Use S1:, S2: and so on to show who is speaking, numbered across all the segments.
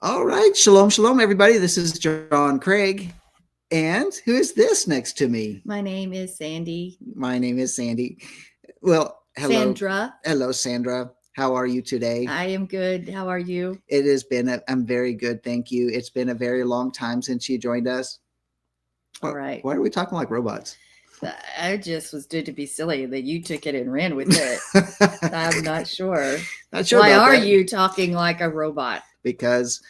S1: All right. Shalom, shalom, everybody. This is John Craig. And who is this next to me?
S2: My name is Sandi.
S1: My name is Sandi. Well, hello.
S2: Sandra.
S1: Hello, Sandra. How are you today?
S2: I am good. How are you?
S1: It has been, I'm very good. Thank you. It's been a very long time since you joined us.
S2: All right.
S1: Why are we talking like robots?
S2: I just was did to be silly that you took it and ran with it. I'm not sure.
S1: Not sure.
S2: Why are you talking like a robot?
S1: Because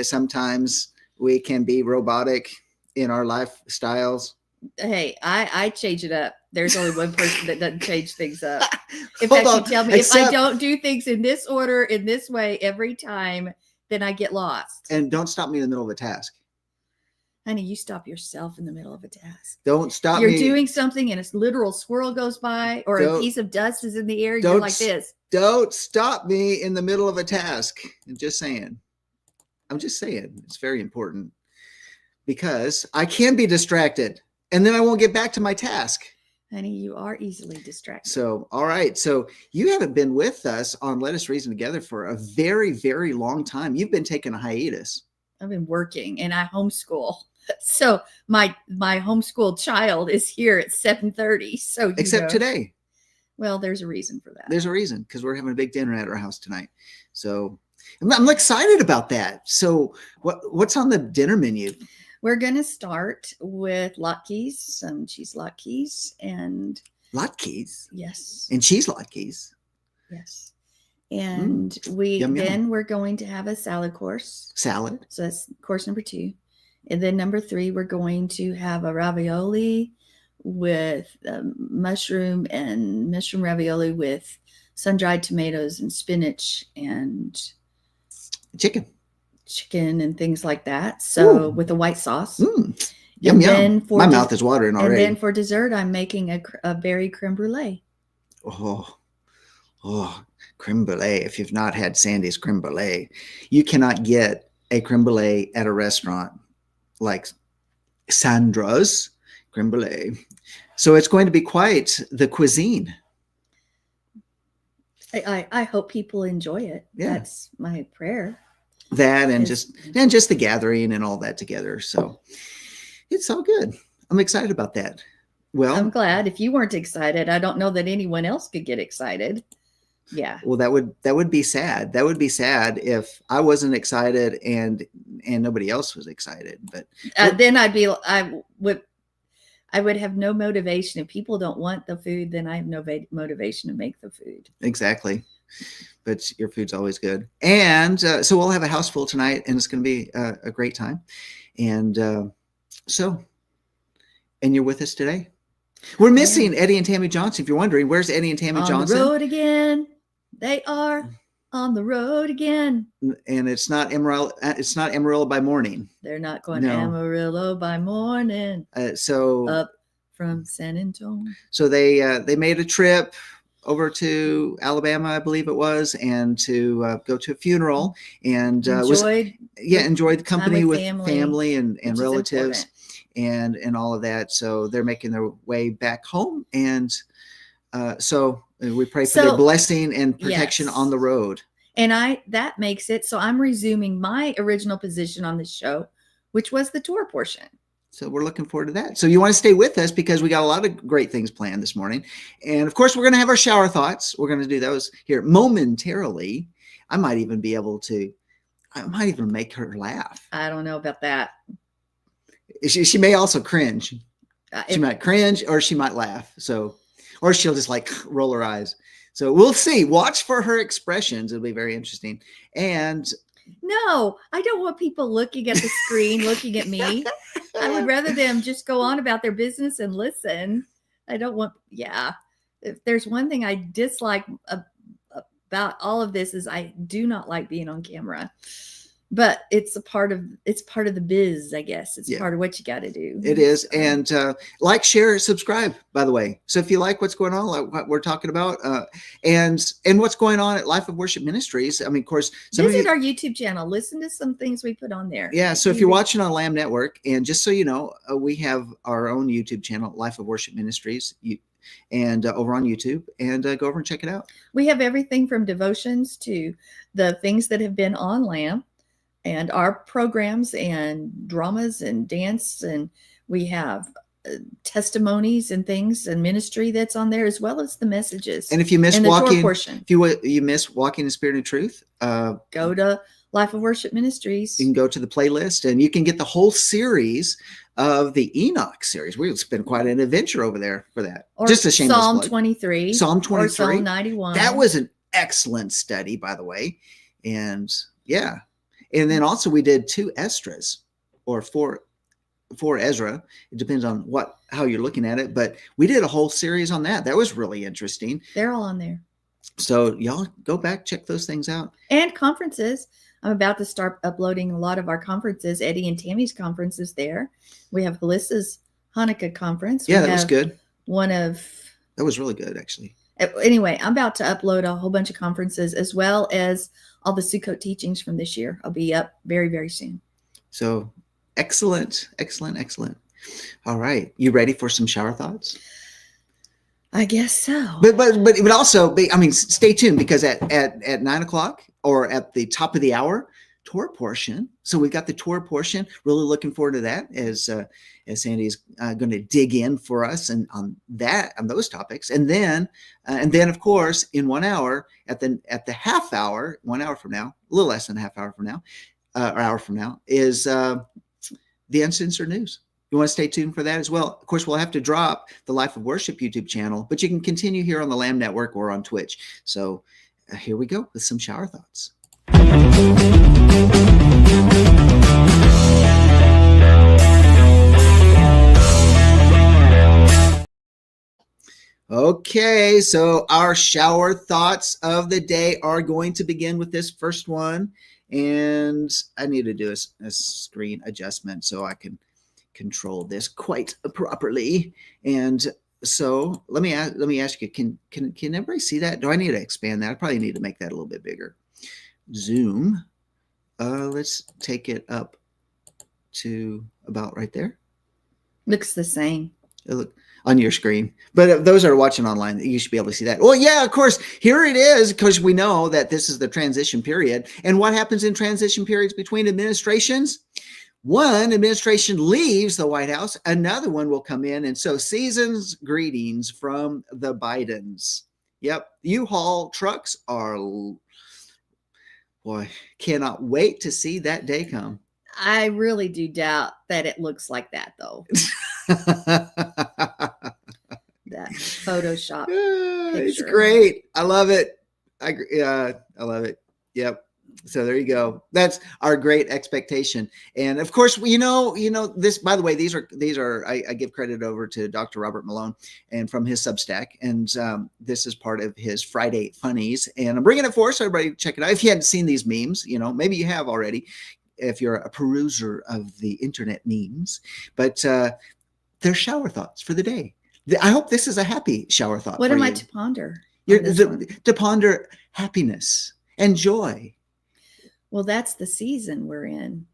S1: sometimes we can be robotic in our lifestyles.
S2: Hey, I change it up. There's only one person that doesn't change things up. In fact, you tell me if I don't do things in this order, in this way every time, then I get lost.
S1: And don't stop me in the middle of a task.
S2: Honey, you stop yourself in the middle of a task.
S1: Don't stop
S2: me.
S1: You're
S2: doing something and a literal squirrel goes by or a piece of dust is in the air. You're like this.
S1: Don't stop me in the middle of a task. I'm just saying. It's very important because I can be distracted and then I won't get back to my task.
S2: Honey, you are easily distracted.
S1: So, all right. So you haven't been with us on Let Us Reason Together for a very, very long time. You've been taking a hiatus.
S2: I've been working and I homeschool. So my homeschooled child is here at 7:30. So
S1: except today.
S2: Well, there's a reason for that.
S1: There's a reason because we're having a big dinner at our house tonight. So I'm excited about that. So what's on the dinner menu?
S2: We're going to start with latkes, some cheese latkes and
S1: latkes.
S2: Yes.
S1: And cheese latkes.
S2: Yes. And we're going to have a salad course.
S1: Salad.
S2: So that's course number 2. And then number 3, we're going to have a ravioli with mushroom ravioli with sun-dried tomatoes and spinach and
S1: chicken
S2: and things like that. So with a white sauce.
S1: Yum, yum. My mouth is watering already.
S2: And then for dessert, I'm making a berry creme brulee.
S1: Oh, creme brulee. If you've not had Sandi's creme brulee, you cannot get a creme brulee at a restaurant like Sandra's creme brulee. So it's going to be quite the cuisine.
S2: I hope people enjoy it. Yeah. That's my prayer.
S1: That and just the gathering and all that together. So it's all good. I'm excited about that. Well,
S2: I'm glad. If you weren't excited, I don't know that anyone else could get excited. Yeah.
S1: Well, that would be sad. That would be sad if I wasn't excited and nobody else was excited. But
S2: then I would have no motivation. If people don't want the food, then I have no motivation to make the food.
S1: Exactly. But your food's always good. And so we'll have a house full tonight and it's going to be a great time. And and you're with us today. We're missing Eddie and Tammy Johnson. If you're wondering, where's Eddie and Tammy Johnson?
S2: On the road again. They are on the road again.
S1: And it's not Amarillo. It's not Amarillo by morning.
S2: They're not going to Amarillo by morning.
S1: So
S2: up from San Antonio.
S1: So they made a trip over to Alabama, I believe it was, and to go to a funeral and enjoyed the company with family and relatives and all of that. So they're making their way back home. And so we pray for their blessing and protection on the road.
S2: And that makes it so I'm resuming my original position on the show, which was the Torah portion.
S1: So we're looking forward to that. So you want to stay with us because we got a lot of great things planned this morning. And of course, we're going to have our shower thoughts. We're going to do those here momentarily. I might even make her laugh.
S2: I don't know about that.
S1: She may also cringe. She might cringe or she might laugh. Or she'll just like roll her eyes. So we'll see. Watch for her expressions. It'll be very interesting. And
S2: no, I don't want people looking at the screen, looking at me. I would rather them just go on about their business and listen. I don't want, if there's one thing I dislike about all of this is I do not like being on camera. But it's part of the biz, I guess. It's part of what you got to do.
S1: It is. And like, share, subscribe, by the way. So if you like what's going on, like what we're talking about, and what's going on at Life of Worship Ministries, I mean, of course,
S2: visit our YouTube channel. Listen to some things we put on there.
S1: Yeah. So if you're watching on Lamb Network, and just so you know, we have our own YouTube channel, Life of Worship Ministries. And over on YouTube, and go over and check it out.
S2: We have everything from devotions to the things that have been on Lamb. and our programs and dramas and dance, and we have testimonies and things and ministry that's on there, as well as the messages.
S1: And if you miss
S2: Walking,
S1: if you miss Walking in Spirit and Truth,
S2: go to Life of Worship Ministries.
S1: You can go to the playlist and you can get the whole series of the Enoch series. We've spent quite an adventure over there for that.
S2: Or
S1: just a shameless
S2: Psalm
S1: plug.
S2: 23.
S1: Psalm 23.
S2: Or Psalm 91.
S1: That was an excellent study, by the way. And yeah. And then also we did 2 Estras, or 4 Ezra. It depends on how you're looking at it. But we did a whole series on that. That was really interesting.
S2: They're all on there.
S1: So y'all go back, check those things out.
S2: And conferences. I'm about to start uploading a lot of our conferences. Eddie and Tammy's conferences there. We have Alyssa's Hanukkah conference.
S1: Yeah, that was good.
S2: That
S1: was really good, actually.
S2: Anyway, I'm about to upload a whole bunch of conferences, as well as all the Sukkot teachings from this year. I'll be up very, very soon. So
S1: excellent. All right. You ready for some shower thoughts?
S2: I guess so.
S1: But also, stay tuned, because at 9:00 or at the top of the hour, Torah Portion. So we've got the Torah Portion. Really looking forward to that, as Sandi is going to dig in for us and on those topics. And then of course, in 1 hour, at the half hour, 1 hour from now, a little less than a half hour from now, or hour from now, is the Uncensored News. You want to stay tuned for that as well. Of course, we'll have to drop the Life of Worship YouTube channel, but you can continue here on the Lamb Network or on Twitch. So here we go with some shower thoughts. Okay, so our shower thoughts of the day are going to begin with this first one. And I need to do a screen adjustment so I can control this quite properly. And so let me ask you, can everybody see that? Do I need to expand that? I probably need to make that a little bit bigger. Zoom. Let's take it up to about right there.
S2: Looks the same.
S1: Look on your screen, but those are watching online, you should be able to see that. Well, yeah, of course, here it is, because we know that this is the transition period. And what happens in transition periods between administrations? One administration leaves the White House, another one will come in. And so season's greetings from the Bidens. Yep. U-Haul trucks cannot wait to see that day come.
S2: I really do doubt that it looks like that, though. That Photoshop picture.
S1: It's great. I love it. I love it. Yep. So there you go. That's our great expectation. And of course, you know this, by the way, these are I give credit over to Dr. Robert Malone and from his Substack. And this is part of his Friday funnies. And I'm bringing it for us, so everybody check it out. If you hadn't seen these memes, maybe you have already, if you're a peruser of the internet memes, but they're shower thoughts for the day. I hope this is a happy shower thought.
S2: What am I to ponder?
S1: To ponder happiness and joy.
S2: Well, that's the season we're in.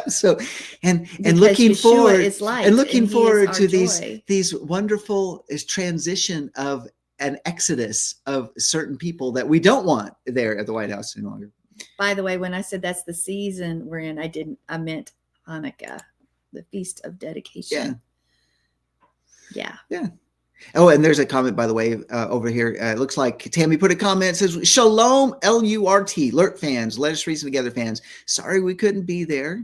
S1: So, and looking forward, to
S2: joy.
S1: these wonderful transition of an exodus of certain people that we don't want there at the White House any longer.
S2: By the way, when I said that's the season we're in, I meant Hanukkah, the Feast of Dedication. Yeah.
S1: Oh, and there's a comment, by the way, over here. It looks like Tammy put a comment. It says, Shalom, L-U-R-T, LURT fans, Let Us Reason Together fans. Sorry we couldn't be there.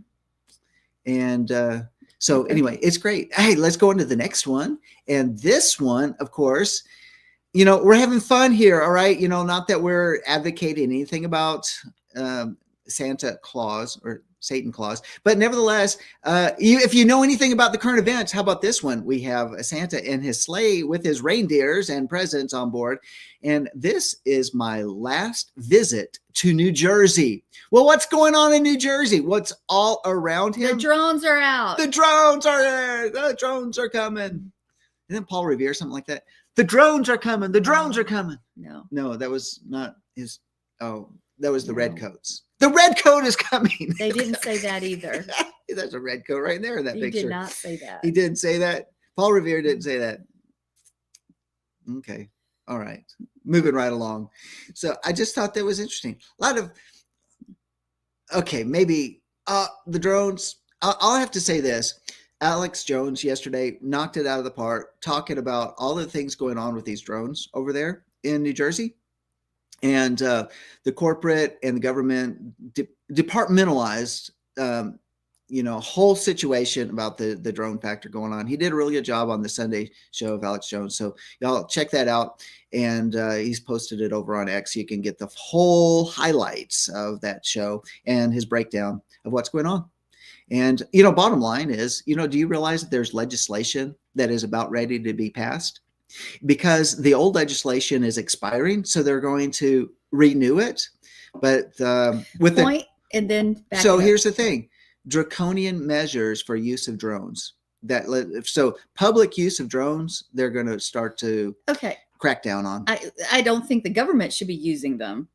S1: And so anyway, it's great. Hey, let's go into the next one. And this one, of course, we're having fun here. All right. Not that we're advocating anything about Santa Claus or Satan Claus, but nevertheless, if you know anything about the current events, how about this one? We have a Santa in his sleigh with his reindeers and presents on board. And this is my last visit to New Jersey. Well, what's going on in New Jersey? What's all around him?
S2: The drones are out.
S1: The drones are there. The drones are coming. Isn't Paul Revere, something like that? The drones are coming. The drones are coming. No, that was not his. Oh, that was the redcoats. The red coat is coming.
S2: They didn't say that either.
S1: There's a red coat right there in that picture.
S2: He did not say that.
S1: He didn't say that. Paul Revere didn't say that. Okay. All right. Moving right along. So I just thought that was interesting. A lot of okay, maybe the drones. I'll have to say this. Alex Jones yesterday knocked it out of the park, talking about all the things going on with these drones over there in New Jersey, and the corporate and the government departmentalized, whole situation about the drone factor going on. He did a really good job on the Sunday show of Alex Jones. So y'all check that out. And he's posted it over on X. You can get the whole highlights of that show and his breakdown of what's going on. And, bottom line is, do you realize that there's legislation that is about ready to be passed? Because the old legislation is expiring, so they're going to renew it. But with
S2: point, and then back
S1: so here's the thing: draconian measures for use of drones. So public use of drones, they're going to start to crack down on.
S2: I don't think the government should be using them.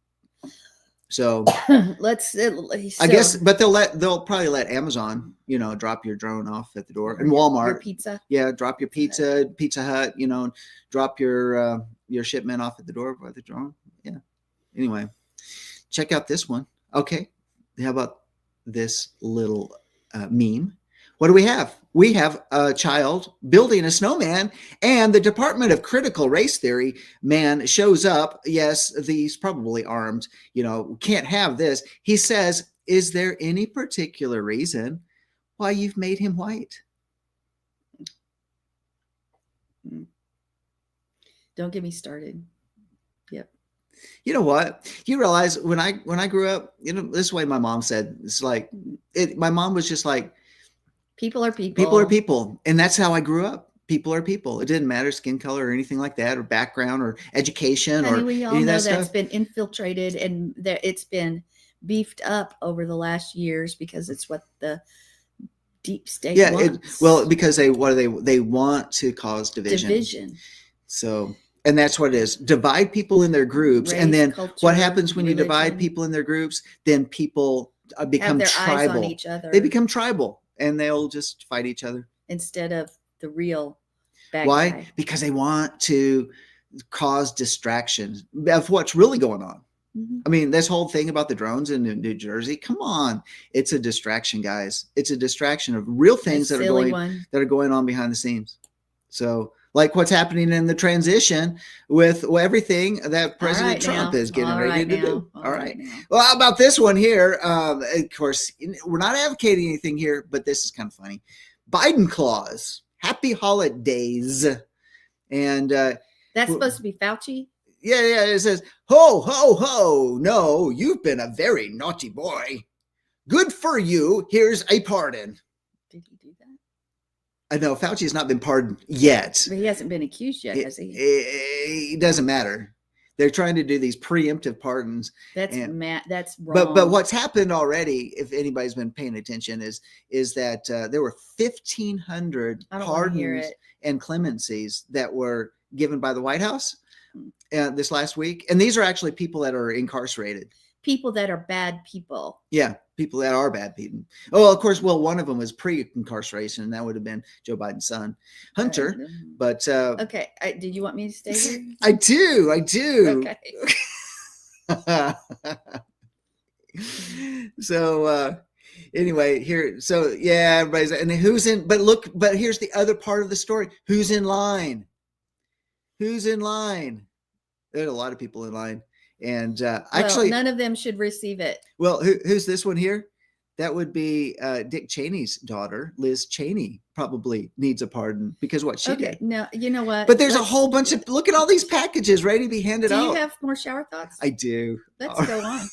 S1: So I guess, but they'll probably let Amazon, drop your drone off at the door, and Walmart,
S2: your pizza.
S1: Yeah, drop your pizza, Pizza Hut, drop your shipment off at the door by the drone. Yeah. Anyway, check out this one. Okay, how about this little meme? What do we have? We have a child building a snowman, and the Department of Critical Race Theory man shows up. Yes, he's probably armed. Can't have this. He says, "Is there any particular reason why you've made him white?"
S2: Don't get me started. Yep.
S1: You know what? You realize when I grew up, this is the way my mom said. It's like my mom was just like,
S2: people are people.
S1: People are people. And that's how I grew up. People are people. It didn't matter skin color or anything like that, or background or education.
S2: Honey,
S1: or
S2: we all
S1: any
S2: know
S1: of that
S2: that's
S1: stuff.
S2: been infiltrated, and that it's been beefed up over the last years because it's what the deep state wants.
S1: Because they want to cause division. So, and that's what it is. Divide people in their groups.
S2: Race,
S1: and then
S2: culture,
S1: what happens when
S2: religion.
S1: You divide people in their groups? Then people become
S2: have their
S1: tribal.
S2: eyes on each other.
S1: They become tribal, and they'll just fight each other.
S2: Instead of the real bad
S1: Why?
S2: guy.
S1: Because they want to cause distractions of what's really going on.
S2: Mm-hmm.
S1: I mean, this whole thing about the drones in New Jersey, come on. It's a distraction, guys. It's a distraction of real things that are going on behind the scenes. So, like what's happening in the transition with everything that President Trump is getting ready to do. All right. Well, how about this one here? Of course, we're not advocating anything here, but this is kind of funny. Biden clause. Happy holidays. And
S2: that's supposed to be Fauci?
S1: Yeah. It says, ho, ho, ho. No, you've been a very naughty boy. Good for you. Here's a pardon.
S2: Did he do that?
S1: I know Fauci has not been pardoned yet.
S2: But he hasn't been accused yet, has he?
S1: It doesn't matter. They're trying to do these preemptive pardons.
S2: That's wrong.
S1: But what's happened already, if anybody's been paying attention, is that there were 1,500 pardons and clemencies that were given by the White House this last week. And these are actually people that are incarcerated.
S2: People that are bad people.
S1: Yeah, people that are bad people. Oh, of course. Well, one of them was pre-incarceration, and that would have been Joe Biden's son, Hunter. But
S2: okay, did you want me to stay here?
S1: I do. Okay. So anyway, here. So yeah, everybody's and who's in? But here's the other part of the story. Who's in line? Who's in line? There's a lot of people in line. And actually,
S2: none of them should receive it.
S1: Well, who's this one here? That would be Dick Cheney's daughter, Liz Cheney, probably needs a pardon because what she did.
S2: No, you know what?
S1: But there's a whole bunch of, look at all these packages ready to be handed out.
S2: Do you have more shower thoughts?
S1: I do.
S2: Let's go on.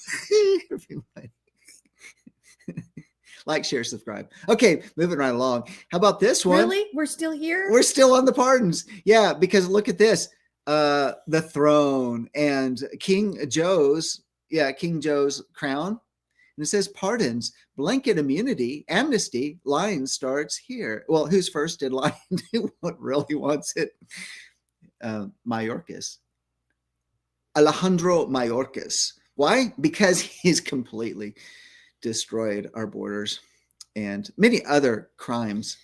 S1: Like, share, subscribe. Okay, moving right along. How about this one?
S2: Really? We're still here?
S1: We're still on the pardons. Yeah, because look at this. The throne and King Joe's crown. And it says pardons, blanket immunity, amnesty, line starts here. Well, who's first in line? What really wants it? Mayorkas. Alejandro Mayorkas. Why? Because he's completely destroyed our borders and many other crimes.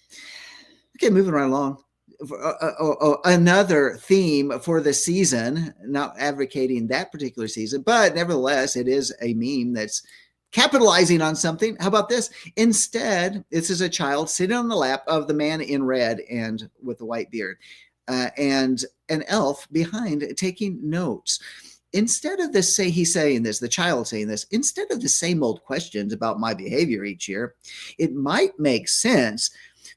S1: Okay, moving right along. Another theme for the season, not advocating that particular season, but nevertheless, it is a meme that's capitalizing on something. How about this? Instead, this is a child sitting on the lap of the man in red and with the white beard, and an elf behind taking notes. Instead of this, the child saying this, instead of the same old questions about my behavior each year, it might make sense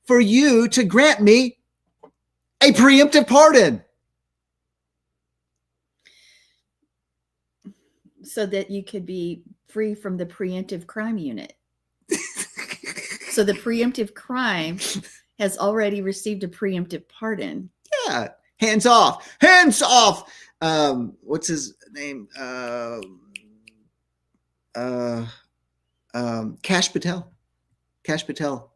S1: for you to grant me a preemptive pardon.
S2: So that you could be free from the preemptive crime unit. So the preemptive crime has already received a preemptive pardon.
S1: Yeah. Hands off. Hands off. What's his name? Kash Patel. Kash Patel,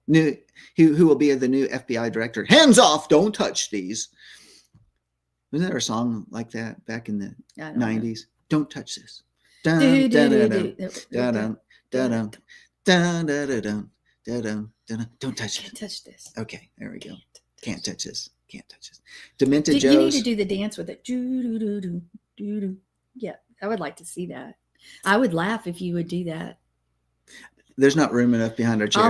S1: who will be the new FBI director. Hands off! Don't touch these. Wasn't there a song like that back in the 90s? Don't touch this. Don't touch this. Okay, there we go. Can't touch this. Can't touch this. Demented Joe's.
S2: You need to do the dance with it. Yeah, I would like to see that. I would laugh if you would do that.
S1: There's not room enough behind our chairs.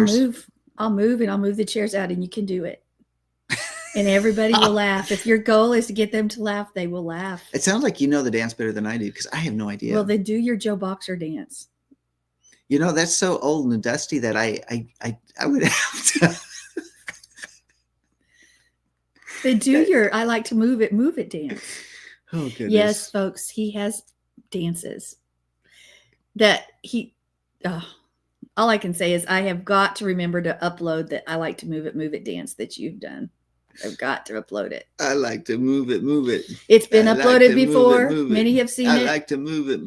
S2: I'll move and I'll move the chairs out and you can do it. And everybody will laugh. If your goal is to get them to laugh, they will laugh.
S1: It sounds like you know the dance better than I do because I have no idea.
S2: Well, then do your Joe Boxer dance.
S1: You know, that's so old and dusty that I would have to.
S2: Then do your I like to move it dance.
S1: Oh, goodness.
S2: Yes, folks, he has dances that all I can say is I have got to remember to upload that I like to move it dance that you've done. I've got to upload it.
S1: I like to move it.
S2: It's been uploaded before. Many have seen it.
S1: I like to move it.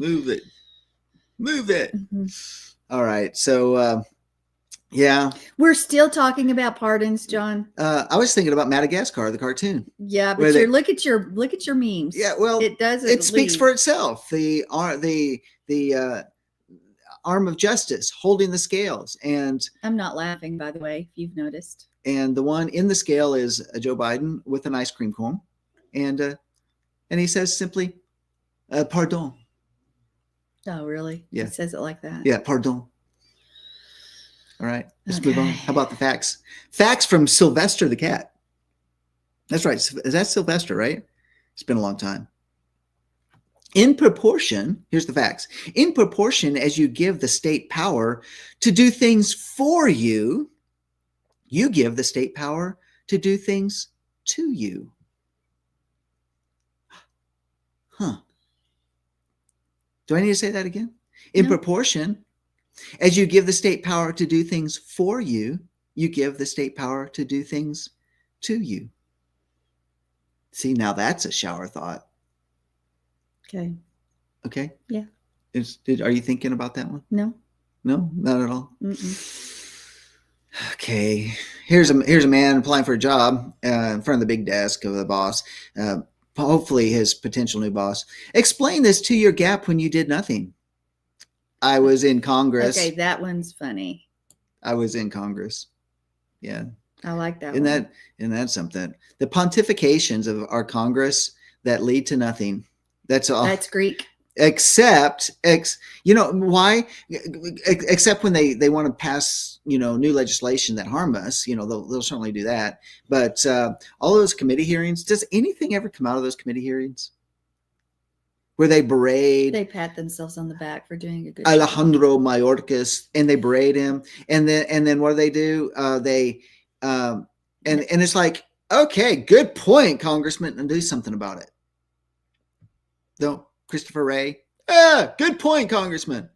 S1: Mm-hmm. All right. So, yeah.
S2: We're still talking about pardons, John.
S1: I was thinking about Madagascar, the cartoon.
S2: Yeah, but look at your memes.
S1: Yeah, well, it speaks for itself. The arm of justice holding the scales, and
S2: I'm not laughing, by the way, if you've noticed.
S1: And the one in the scale is Joe Biden with an ice cream cone, and he says simply, "Pardon."
S2: Oh, really?
S1: Yeah,
S2: he says it like that.
S1: Yeah, pardon. All right, let's move on. How about the facts? Facts from Sylvester the cat. That's right. Is that Sylvester, right? It's been a long time. In proportion, here's the facts. In proportion as you give the state power to do things for you, you give the state power to do things to you. Huh. Do I need to say that again? In proportion, as you give the state power to do things for you, you give the state power to do things to you. See, now that's a shower thought.
S2: Okay.
S1: Okay.
S2: Yeah.
S1: Are you thinking about that one?
S2: No.
S1: No, not at all. Okay. Here's a man applying for a job in front of the big desk of the boss. Hopefully his potential new boss. Explain this 2-year gap when you did nothing. I was in Congress.
S2: Okay, that one's funny.
S1: I was in Congress. Yeah.
S2: I like that
S1: Isn't
S2: one.
S1: That's something. The pontifications of our Congress that lead to nothing. That's all.
S2: That's Greek.
S1: Except why? Except when they want to pass, new legislation that harm us, they'll certainly do that. But all those committee hearings, does anything ever come out of those committee hearings? Where they berate,
S2: they pat themselves on the back for doing a good
S1: Alejandro Mayorkas, and they berate him, and then what do? And it's like, okay, good point, Congressman, and do something about it. No, Christopher Wray, good point, Congressman.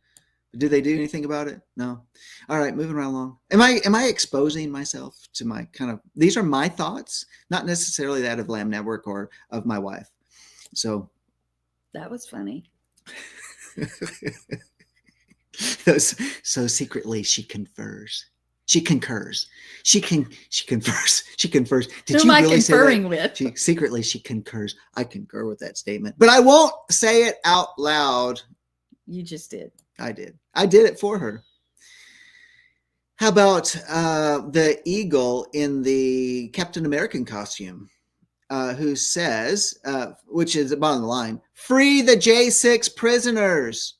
S1: Do they do anything about it? No. All right, moving right along. Am I exposing myself to my these are my thoughts, not necessarily that of Lamb Network or of my wife. So.
S2: That was funny.
S1: So secretly she confers. She concurs. She confers. She confers.
S2: Who am I conferring with?
S1: Secretly she concurs. I concur with that statement, but I won't say it out loud.
S2: You just did.
S1: I did. I did it for her. How about the eagle in the Captain American costume? Who says, which is the bottom of the line, free the J6 prisoners.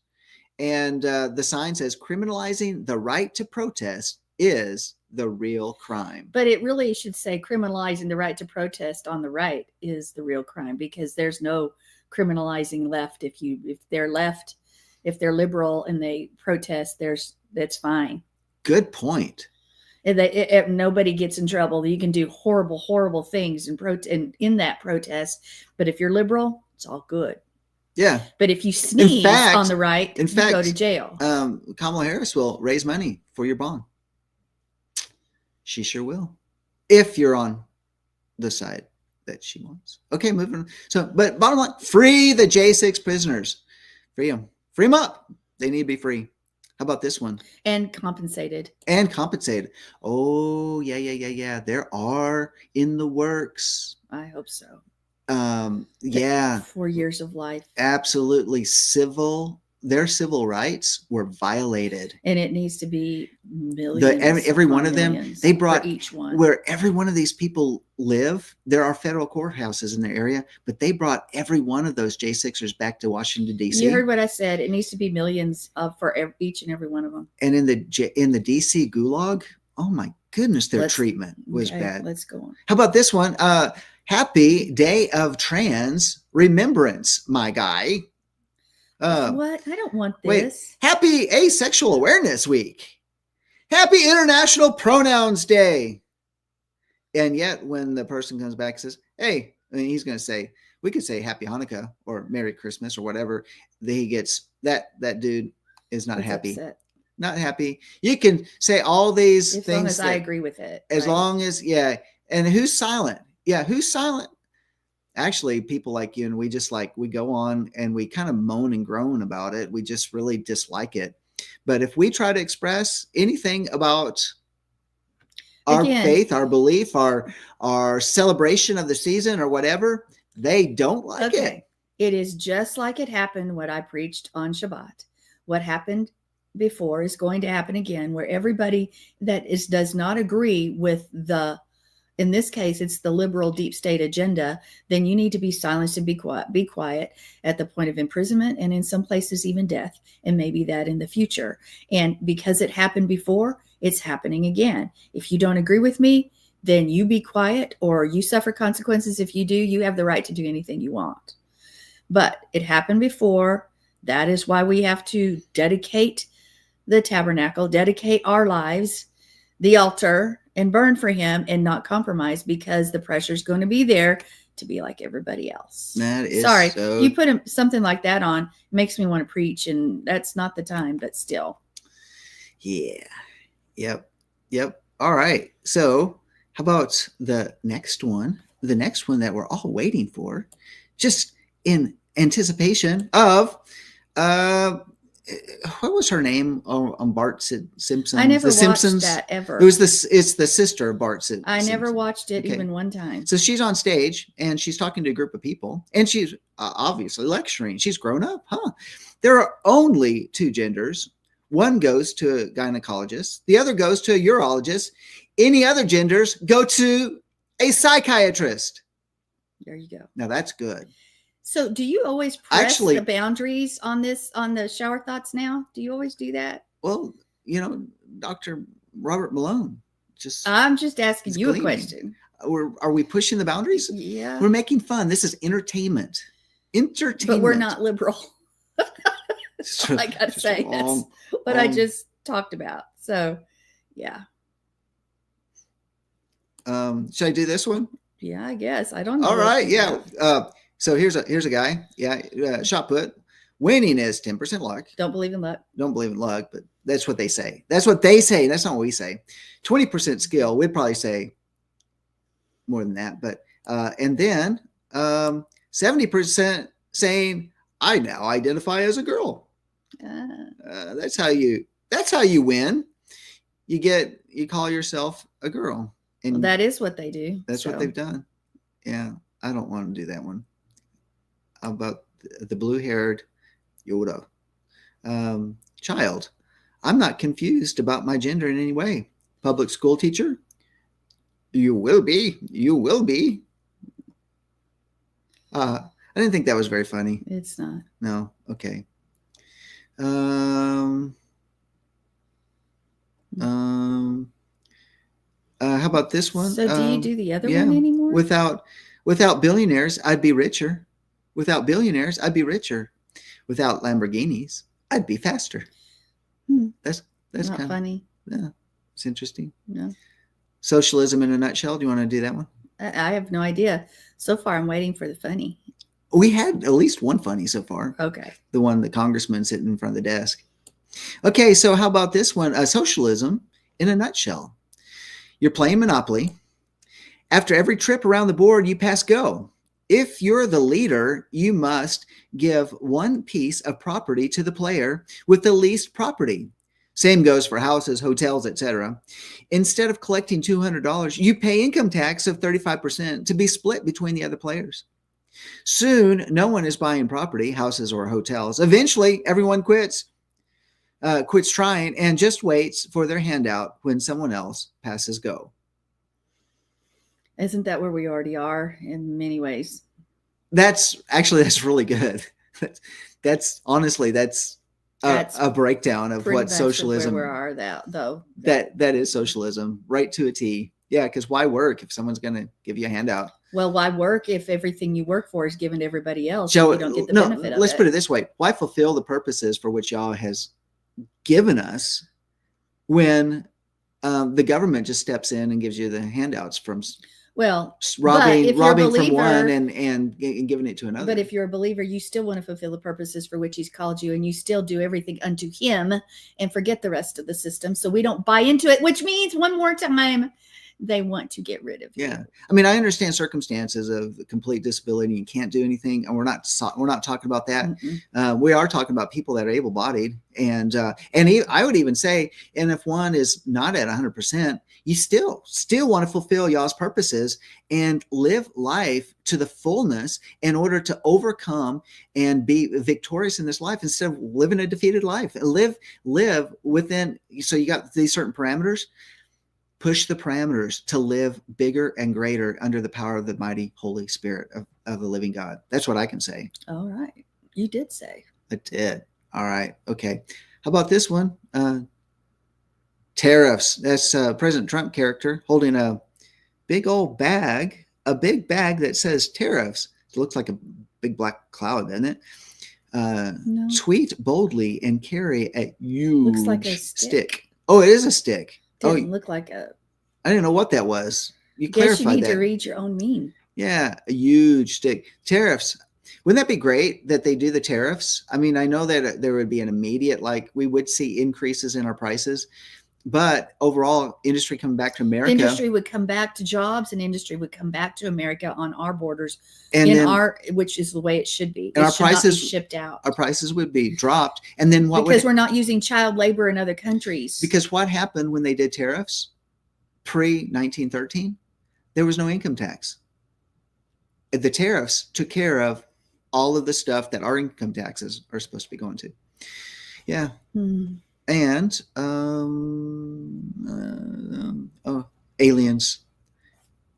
S1: And the sign says, criminalizing the right to protest is the real crime.
S2: But it really should say criminalizing the right to protest on the right is the real crime, because there's no criminalizing left. If they're left, if they're liberal and they protest, that's fine.
S1: Good point.
S2: Nobody gets in trouble. You can do horrible, horrible things in that protest. But if you're liberal, it's all good.
S1: Yeah.
S2: But if you sneeze on the right, you go to jail.
S1: Kamala Harris will raise money for your bond. She sure will. If you're on the side that she wants. Okay, moving on. So, but bottom line, free the J6 prisoners. Free them. Free them up. They need to be free. How about this one?
S2: And compensated.
S1: And compensated. Oh, yeah. There are in the works.
S2: I hope so.
S1: Yeah.
S2: 4 years of life.
S1: Absolutely. Their civil rights were violated.
S2: And it needs to be millions.
S1: Every one of them, they brought
S2: each one.
S1: Where every one of these people live, there are federal courthouses in their area, but they brought every one of those J6ers back to Washington, D.C.
S2: You heard what I said. It needs to be millions for each and every one of them.
S1: And in the D.C. gulag, oh my goodness, their treatment was bad.
S2: Let's go on.
S1: How about this one? Happy Day of Trans Remembrance, my guy.
S2: What? I don't want this.
S1: Wait, happy Asexual Awareness Week. Happy International Pronouns Day. And yet when the person comes back and says, hey, I mean, he's going to say, we could say Happy Hanukkah or Merry Christmas or whatever. He gets that dude is not happy. Upset. Not happy. You can say all these things.
S2: As long as I agree with it.
S1: As long as, yeah. And who's silent? Yeah, who's silent? Actually, people like you and we go on and we kind of moan and groan about it. We just really dislike it. But if we try to express anything about our faith, our belief, our celebration of the season or whatever, they don't like it.
S2: It is just like it happened when I preached on Shabbat. What happened before is going to happen again, where everybody that does not agree with in this case, it's the liberal deep state agenda, then you need to be silenced and be quiet at the point of imprisonment, and in some places even death, and maybe that in the future. And because it happened before, it's happening again. If you don't agree with me, then you be quiet or you suffer consequences. If you do, you have the right to do anything you want. But it happened before. That is why we have to dedicate the tabernacle, dedicate our lives, the altar, and burn for him and not compromise, because the pressure is going to be there to be like everybody else.
S1: That is
S2: sorry. You put something like that on, it makes me want to preach, and that's not the time, but still.
S1: Yeah. Yep. All right. So how about the next one? The next one that we're all waiting for, just in anticipation of, what was her name on Bart Simpson?
S2: I never
S1: watched
S2: Simpsons? That ever.
S1: It's the sister of Bart Simpson.
S2: I never watched it even one time.
S1: So she's on stage and she's talking to a group of people, and she's obviously lecturing. She's grown up, huh? There are only two genders. One goes to a gynecologist. The other goes to a urologist. Any other genders go to a psychiatrist.
S2: There you go.
S1: Now that's good.
S2: So do you always press the boundaries on the shower thoughts now? Do you always do that?
S1: Well, Dr. Robert Malone.
S2: I'm just asking you a question.
S1: Are we pushing the boundaries?
S2: Yeah.
S1: We're making fun. This is entertainment.
S2: But we're not liberal. I got to say, that's what I just talked about. So, yeah.
S1: Should I do this one?
S2: Yeah, I guess. I don't know.
S1: All right. Yeah. So here's a guy. Yeah. Shot put. Winning is 10% luck.
S2: Don't believe in luck.
S1: Don't believe in luck, but that's what they say. That's what they say. That's not what we say. 20% skill. We'd probably say more than that. But and then 70% saying, I now identify as a girl. That's how you win. You call yourself a girl. And
S2: that is what they do.
S1: That's what they've done. Yeah. I don't want to do that one. How about the blue-haired Yoda child? I'm not confused about my gender in any way. Public school teacher? You will be. You will be. I didn't think that was very funny.
S2: It's not.
S1: No. Okay. How about this one?
S2: So do you do the other one anymore?
S1: Without billionaires, I'd be richer. Without billionaires, I'd be richer. Without Lamborghinis, I'd be faster. That's
S2: not funny.
S1: Yeah, it's interesting.
S2: No.
S1: Socialism in a nutshell. Do you want to do that one?
S2: I have no idea. So far, I'm waiting for the funny.
S1: We had at least one funny so far.
S2: Okay.
S1: The one the congressman sitting in front of the desk. Okay, so how about this one? Socialism in a nutshell. You're playing Monopoly. After every trip around the board, you pass go. If you're the leader, you must give one piece of property to the player with the least property. Same goes for houses, hotels, etc. Instead of collecting $200, you pay income tax of 35% to be split between the other players. Soon, no one is buying property, houses or hotels. Eventually, everyone quits trying and just waits for their handout when someone else passes go.
S2: Isn't that where we already are in many ways?
S1: That's really good. That's a breakdown of what socialism.
S2: Where we are though.
S1: That is socialism, right to a T. Yeah, because why work if someone's going to give you a handout?
S2: Well, why work if everything you work for is given to everybody else? So you don't get the benefit of it.
S1: Let's put it this way: why fulfill the purposes for which Yah has given us when the government just steps in and gives you the handouts from? Well, robbing from one and giving it to another.
S2: But if you're a believer, you still want to fulfill the purposes for which he's called you, and you still do everything unto him and forget the rest of the system. So we don't buy into it, which means one more time, they want to get rid of you.
S1: Yeah. I mean, I understand circumstances of complete disability. You can't do anything. And we're not talking about that. We are talking about people that are able-bodied. And I would even say, and if one is not at 100%, you still want to fulfill Yah's purposes and live life to the fullness in order to overcome and be victorious in this life instead of living a defeated life. Live within. So you got these certain parameters. Push the parameters to live bigger and greater under the power of the mighty Holy Spirit of the living God. That's what I can say.
S2: All right. You did say.
S1: I did. All right. Okay. How about this one? Tariffs. That's President Trump character holding a big old bag, that says tariffs. It looks like a big black cloud, doesn't it? No. Tweet boldly and carry a huge
S2: looks like a stick.
S1: Oh, it is a stick.
S2: Didn't look like a.
S1: I didn't know what that was. You
S2: clarified
S1: that.
S2: You need to read your own meme.
S1: Yeah, a huge stick. Tariffs. Wouldn't that be great that they do the tariffs? I mean, I know that there would be an immediate, we would see increases in our prices, but overall, industry coming back to America.
S2: Industry would come back to jobs, and industry would come back to America on our borders, which is the way it should be.
S1: And our prices
S2: shipped out.
S1: Our prices would be dropped, and then
S2: because we're not using child labor in other countries.
S1: Because what happened when they did tariffs pre-1913? There was no income tax. The tariffs took care of all of the stuff that our income taxes are supposed to be going to. Yeah. And aliens.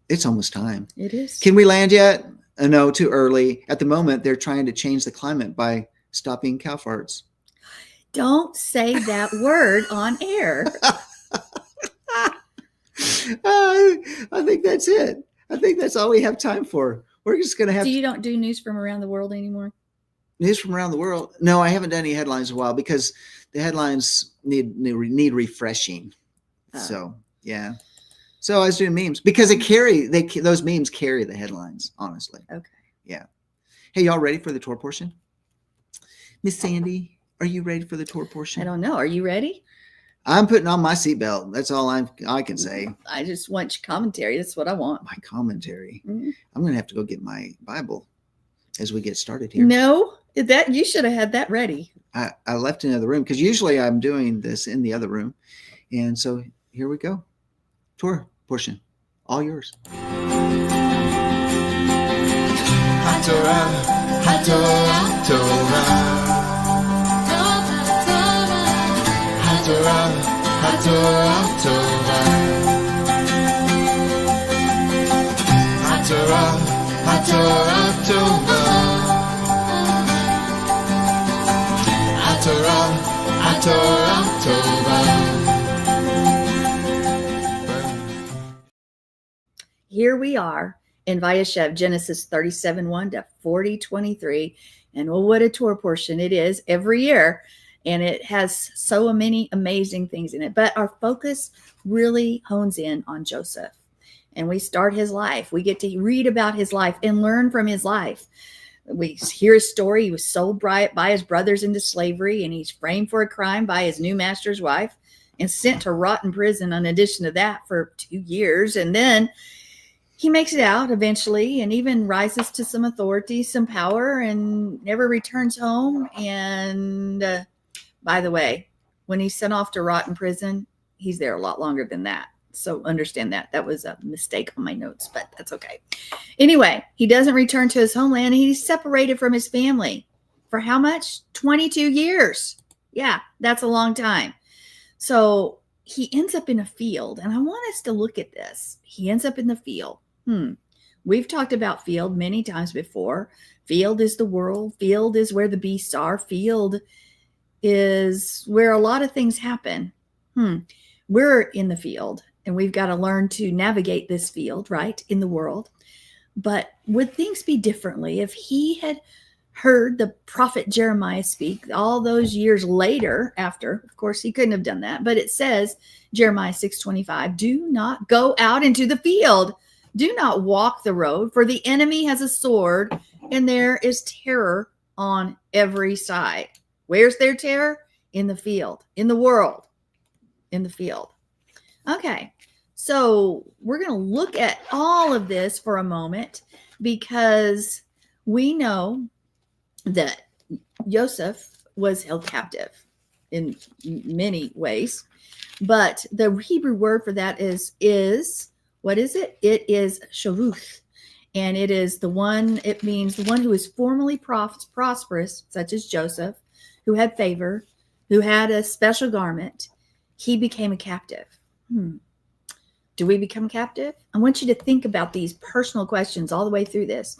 S1: It's almost time.
S2: It is.
S1: Can we land yet? No, too early. At the moment, they're trying to change the climate by stopping cow farts.
S2: Don't say that word on air.
S1: I think that's it. I think that's all we have time for. We're just going to have.
S2: So you don't do news from around the world anymore?
S1: News from around the world? No, I haven't done any headlines in a while because the headlines need refreshing. So yeah. So I was doing memes because those memes carry the headlines. Honestly. Okay. Yeah. Hey, y'all ready for the Torah portion? Miss Sandi, are you ready for the Torah portion?
S2: I don't know. Are you ready?
S1: I'm putting on my seatbelt. That's all I can say.
S2: I just want your commentary. That's what I want.
S1: My commentary. Mm-hmm. I'm going to have to go get my Bible as we get started here.
S2: No, you should have had that ready.
S1: I left it in the other room because usually I'm doing this in the other room. And so here we go. Torah portion. All yours. HaTorah, HaTorah, Torah. HaTorah, HaTorah, Torah. HaTorah, HaTorah, Torah. HaTorah,
S2: here we are in Vayeishev, Genesis 37:1 to 40:23. And what a Torah portion it is every year. And it has so many amazing things in it. But our focus really hones in on Joseph. And we start his life. We get to read about his life and learn from his life. We hear his story. He was sold by his brothers into slavery, and he's framed for a crime by his new master's wife and sent to rot in prison in addition to that for 2 years. And then he makes it out eventually and even rises to some authority, some power, and never returns home. And by the way, when he's sent off to rot in prison, he's there a lot longer than that. So understand that. That was a mistake on my notes, but that's okay. Anyway, he doesn't return to his homeland. He's separated from his family for how much? 22 years. Yeah, that's a long time. So he ends up in a field, and I want us to look at this. He ends up in the field. We've talked about field many times before. Field is the world. Field is where the beasts are. Field is where a lot of things happen. We're in the field, and we've got to learn to navigate this field, right, in the world. But would things be differently if he had heard the prophet Jeremiah speak all those years later after? Of course, he couldn't have done that. But it says, Jeremiah 6:25, do not go out into the field. Do not walk the road, for the enemy has a sword, and there is terror on every side. Where's their terror? In the field, in the world, in the field. Okay, so we're going to look at all of this for a moment, because we know that Joseph was held captive in many ways, but the Hebrew word for that is what is it? It is shavuth, and it is the one. It means the one who is formerly prosperous, such as Joseph, who had favor, who had a special garment. He became a captive. Do we become captive? I want you to think about these personal questions all the way through this.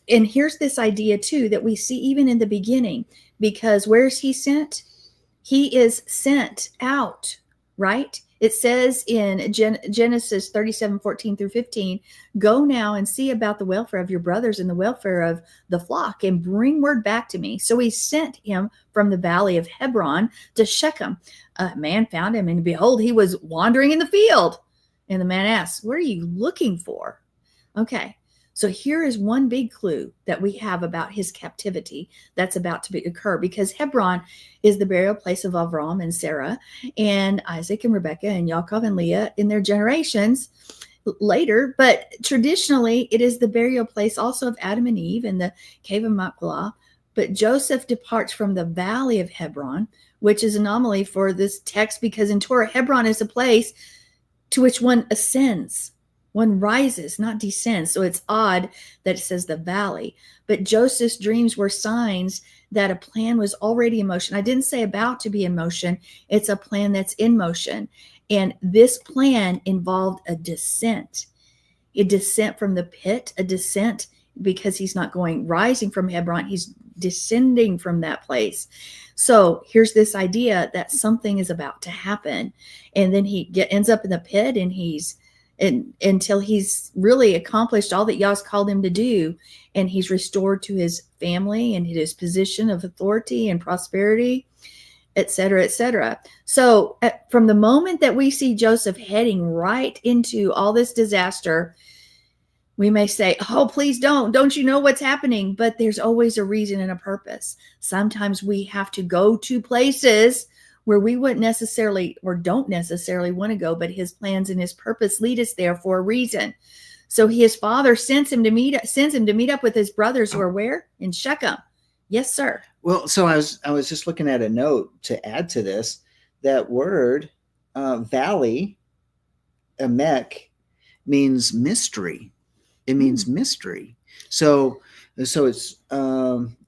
S2: And here's this idea too that we see even in the beginning, because where's he sent? He is sent out, right? It says in Genesis 37:14 through 15, go now and see about the welfare of your brothers and the welfare of the flock, and bring word back to me. So he sent him from the valley of Hebron to Shechem. A man found him, and behold, he was wandering in the field. And the man asked, what are you looking for? Okay, so here is one big clue that we have about his captivity that's about to occur, because Hebron is the burial place of Avram and Sarah and Isaac and Rebekah and Yaakov and Leah in their generations later. But traditionally, it is the burial place also of Adam and Eve in the cave of Machpelah. But Joseph departs from the valley of Hebron, which is an anomaly for this text, because in Torah, Hebron is a place to which one ascends. One rises, not descends. So it's odd that it says the valley. But Joseph's dreams were signs that a plan was already in motion. I didn't say about to be in motion. It's a plan that's in motion. And this plan involved a descent from the pit, a descent, because he's not rising from Hebron. He's descending from that place. So here's this idea that something is about to happen. And then he ends up in the pit, and until he's really accomplished all that Yah's called him to do, and he's restored to his family and his position of authority and prosperity, etc., etc. So from the moment that we see Joseph heading right into all this disaster, we may say, oh, please don't you know what's happening? But there's always a reason and a purpose. Sometimes we have to go to places where we wouldn't necessarily or don't necessarily want to go, but his plans and his purpose lead us there for a reason. So his father sends him to meet up with his brothers, who are where? In Shechem. Yes, sir.
S1: Well, so I was just looking at a note to add to this. That word valley, emek, means mystery. It means mystery. So it's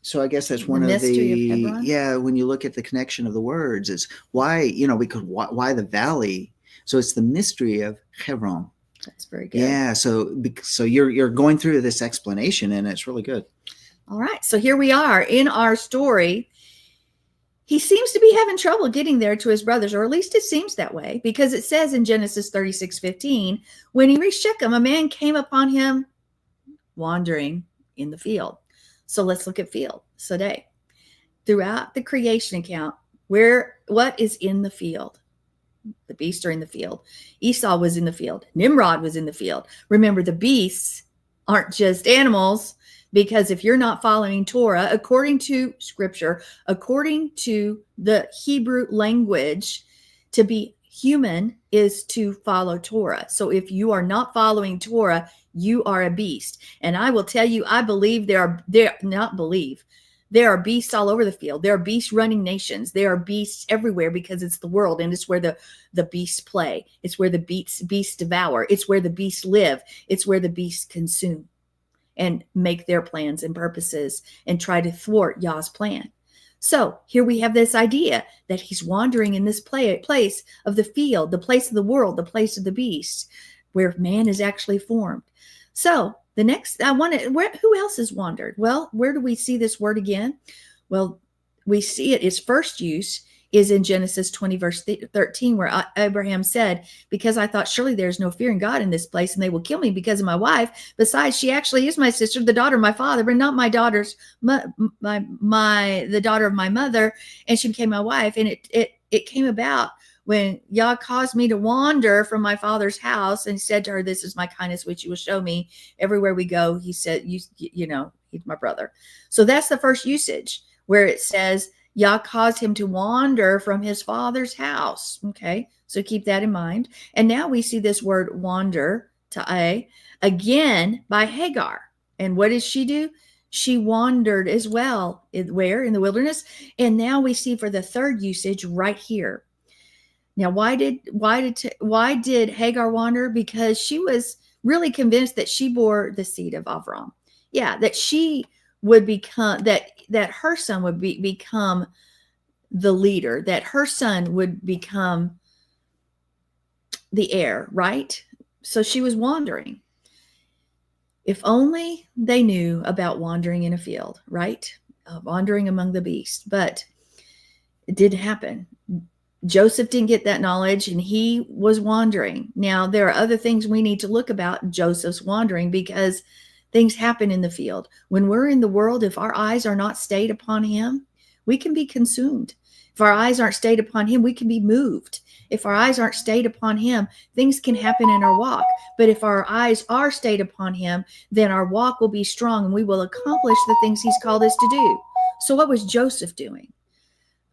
S1: so I guess that's one of the when you look at the connection of the words, is why why the valley. So it's the mystery of Hebron.
S2: That's very good.
S1: Yeah. So you're going through this explanation, and it's really good.
S2: All right. So here we are in our story. he seems to be having trouble getting there to his brothers, or at least it seems that way, because it says in Genesis 36:15, when he reached Shechem, a man came upon him wandering in the field. So let's look at field today. Throughout the creation account, what is in the field? The beasts are in the field. Esau was in the field. Nimrod was in the field. Remember, the beasts aren't just animals, because if you're not following Torah, according to scripture, according to the Hebrew language, to be human is to follow Torah. So if you are not following Torah, you are a beast. And I will tell you, I believe there are beasts all over the field. There are beasts running nations. There are beasts everywhere, because it's the world, and it's where the beasts play. It's where the beasts devour. It's where the beasts live. It's where the beasts consume and make their plans and purposes and try to thwart Yah's plan. So here we have this idea that he's wandering in this place of the field, the place of the world, the place of the beasts, where man is actually formed. So the next, who else has wandered? Well, where do we see this word again? Well, we see its first use is in Genesis 20, verse 13, where Abraham said, because I thought, surely there's no fear in God in this place, and they will kill me because of my wife. Besides, she actually is my sister, the daughter of my father, but not my daughter's, the daughter of my mother. And she became my wife. And it came about when Yah caused me to wander from my father's house, and he said to her, this is my kindness, which you will show me everywhere we go. He said, you know, he's my brother. So that's the first usage, where it says Yah caused him to wander from his father's house. Okay, so keep that in mind. And now we see this word wander, ta'eh, again by Hagar. And what does she do? She wandered as well. Where? In the wilderness. And now we see for the third usage right here. Now, why did Hagar wander? Because she was really convinced that she bore the seed of Avram. Yeah, that she would become, that her son would become the leader, that her son would become the heir, right? So she was wandering. If only they knew about wandering in a field, right? Wandering among the beasts. But it didn't happen. Joseph didn't get that knowledge, and he was wandering. Now, there are other things we need to look about Joseph's wandering, because things happen in the field. When we're in the world, if our eyes are not stayed upon him, we can be consumed. If our eyes aren't stayed upon him, we can be moved. If our eyes aren't stayed upon him, things can happen in our walk. But if our eyes are stayed upon him, then our walk will be strong, and we will accomplish the things he's called us to do. So what was Joseph doing?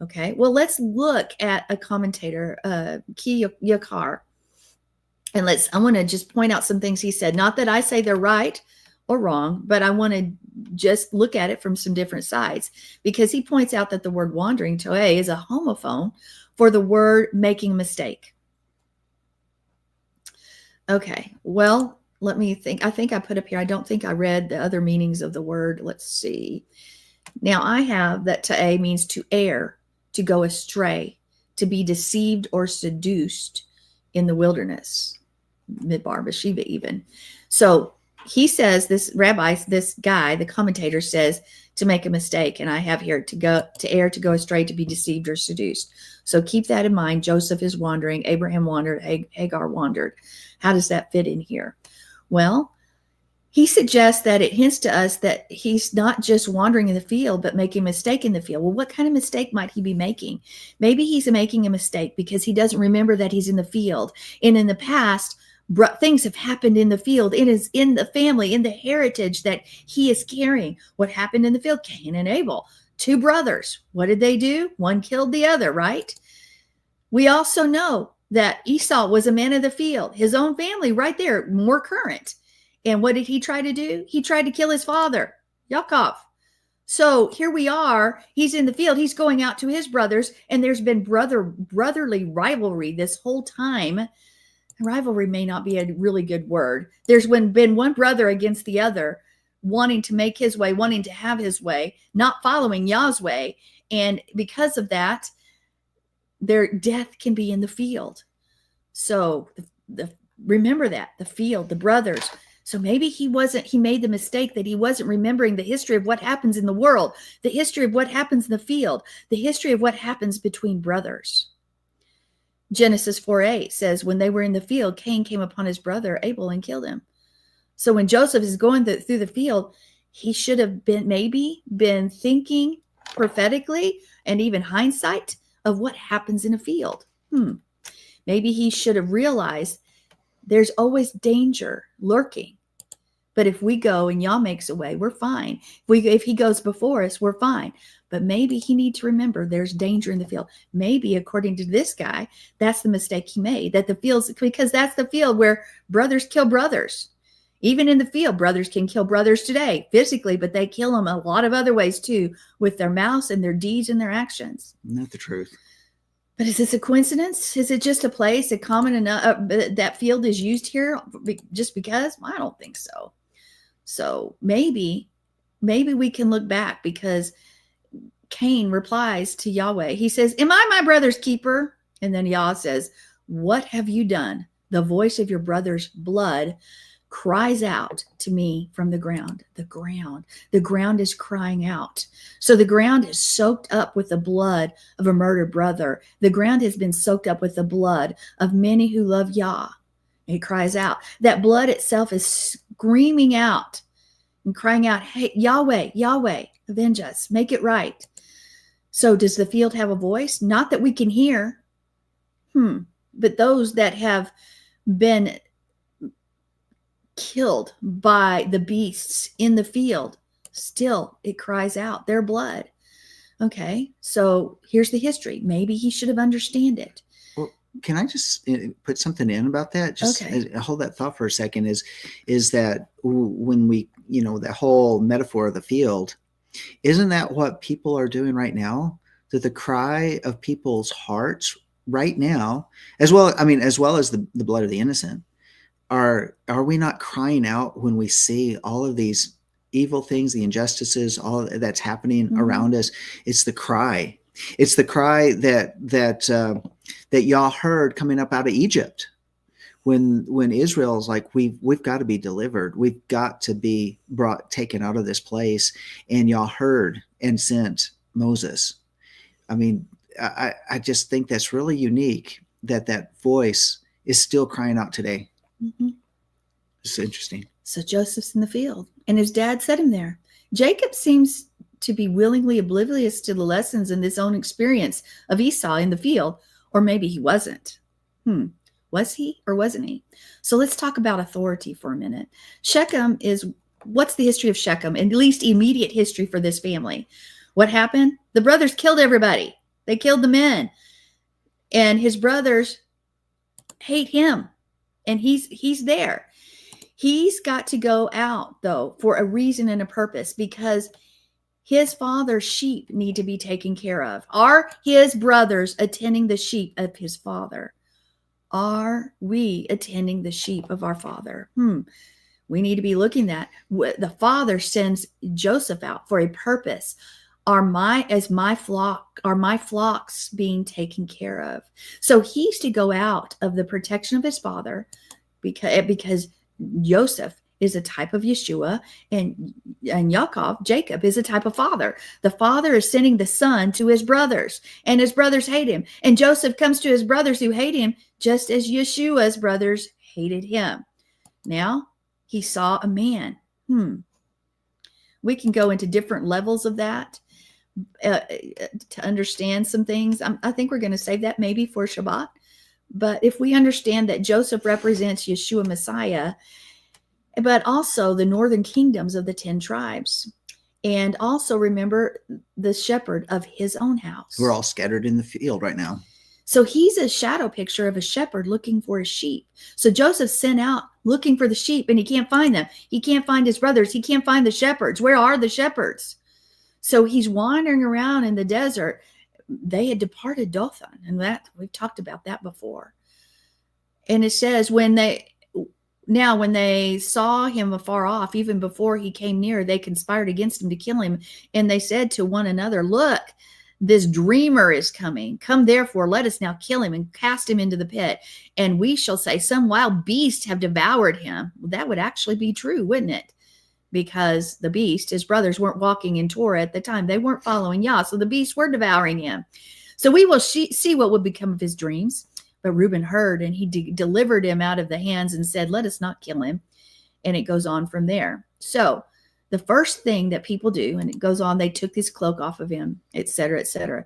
S2: Okay, well, let's look at a commentator, Ki Yakar, and I want to just point out some things he said. Not that I say they're right or wrong, but I want to just look at it from some different sides, because he points out that the word wandering, toeh, is a homophone for the word making a mistake. Okay, well, let me think. I think I put up here, I don't think I read the other meanings of the word. Let's see. Now, I have that toeh means to err, to go astray, to be deceived or seduced in the wilderness, Midbar, Bathsheba even. So he says, this guy, the commentator says, to make a mistake. And I have here to err, to go astray, to be deceived or seduced. So keep that in mind. Joseph is wandering. Abraham wandered. Hagar wandered. How does that fit in here? Well, he suggests that it hints to us that he's not just wandering in the field, but making a mistake in the field. Well, what kind of mistake might he be making? Maybe he's making a mistake because he doesn't remember that he's in the field. And in the past, things have happened in the field. It is in the family, in the heritage that he is carrying. What happened in the field? Cain and Abel, two brothers. What did they do? One killed the other, right? We also know that Esau was a man of the field. His own family right there, more current. And what did he try to do? He tried to kill his father, Yaakov. So here we are. He's in the field. He's going out to his brothers, and there's been brotherly rivalry this whole time. Rivalry may not be a really good word. There's been one brother against the other, wanting to make his way, wanting to have his way, not following Yah's way. And because of that, their death can be in the field. So remember that, the field, the brothers, So maybe he made the mistake that he wasn't remembering the history of what happens in the world, the history of what happens in the field, the history of what happens between brothers. Genesis 4:8 says, when they were in the field, Cain came upon his brother Abel and killed him. So when Joseph is going through the field, he should have been thinking prophetically and even hindsight of what happens in a field. Maybe he should have realized there's always danger lurking. But if we go and Yah makes a way, we're fine. If he goes before us, we're fine. But maybe he needs to remember there's danger in the field. Maybe, according to this guy, that's the mistake he made. Because that's the field where brothers kill brothers. Even in the field, brothers can kill brothers today physically, but they kill them a lot of other ways too, with their mouths and their deeds and their actions.
S1: Not the truth.
S2: But is this a coincidence? Is it just a place, a common enough that field is used here just because? I don't think so. So maybe we can look back, because Cain replies to Yahweh. He says, am I my brother's keeper? And then Yah says, what have you done? The voice of your brother's blood cries out to me from the ground. The ground is crying out. So the ground is soaked up with the blood of a murdered brother. The ground has been soaked up with the blood of many who love Yah. It cries out. That blood itself is screaming out and crying out, hey, Yahweh, Yahweh, avenge us, make it right. So does the field have a voice? Not that we can hear. But those that have been killed by the beasts in the field, still it cries out their blood. Okay, so here's the history. Maybe he should have understood it.
S1: Well, can I just put something in about that? Just hold that thought for a second. Is that when we, that whole metaphor of the field, isn't that what people are doing right now? That the cry of people's hearts right now, as well as the blood of the innocent, are we not crying out when we see all of these evil things, the injustices, all that's happening around us? It's the cry. It's the cry that y'all heard coming up out of Egypt when Israel's like, we've got to be delivered. We've got to be taken out of this place. And y'all heard and sent Moses. I mean, I just think that's really unique that voice is still crying out today. It's interesting.
S2: So Joseph's in the field and his dad set him there. Jacob seems to be willingly oblivious to the lessons in his own experience of Esau in the field, or maybe he wasn't. Was he or wasn't he? So let's talk about authority for a minute. What's the history of Shechem? At least immediate history for this family. What happened? The brothers killed everybody. They killed the men. And his brothers hate him. And he's there. He's got to go out, though, for a reason and a purpose, because his father's sheep need to be taken care of. Are his brothers attending the sheep of his father? Are we attending the sheep of our father? We need to be looking at the father sends Joseph out for a purpose. Are my flocks being taken care of? So he's to go out of the protection of his father, because Joseph is a type of Yeshua, and Jacob is a type of father. The father is sending the son to his brothers, and his brothers hate him. And Joseph comes to his brothers who hate him, just as Yeshua's brothers hated him. Now he saw a man. We can go into different levels of that to understand some things. I think we're going to save that maybe for Shabbat. But if we understand that Joseph represents Yeshua Messiah, but also the northern kingdoms of the 10 tribes, and also remember the shepherd of his own house.
S1: We're all scattered in the field right now.
S2: So he's a shadow picture of a shepherd looking for his sheep. So Joseph sent out looking for the sheep, and he can't find them. He can't find his brothers. He can't find the shepherds. Where are the shepherds? So he's wandering around in the desert. They had departed Dothan, and that we've talked about that before. And it says when they saw him afar off, even before he came near, they conspired against him to kill him. And they said to one another, look, This dreamer is coming. Come therefore, let us now kill him and cast him into the pit. And we shall say, some wild beast have devoured him. Well, that would actually be true, wouldn't it? Because the beast, his brothers weren't walking in Torah at the time. They weren't following Yah. So the beasts were devouring him. So we will see what would become of his dreams. But Reuben heard, and he delivered him out of the hands and said, let us not kill him. And it goes on from there. So the first thing that people do, and it goes on, they took his cloak off of him, et cetera, et cetera.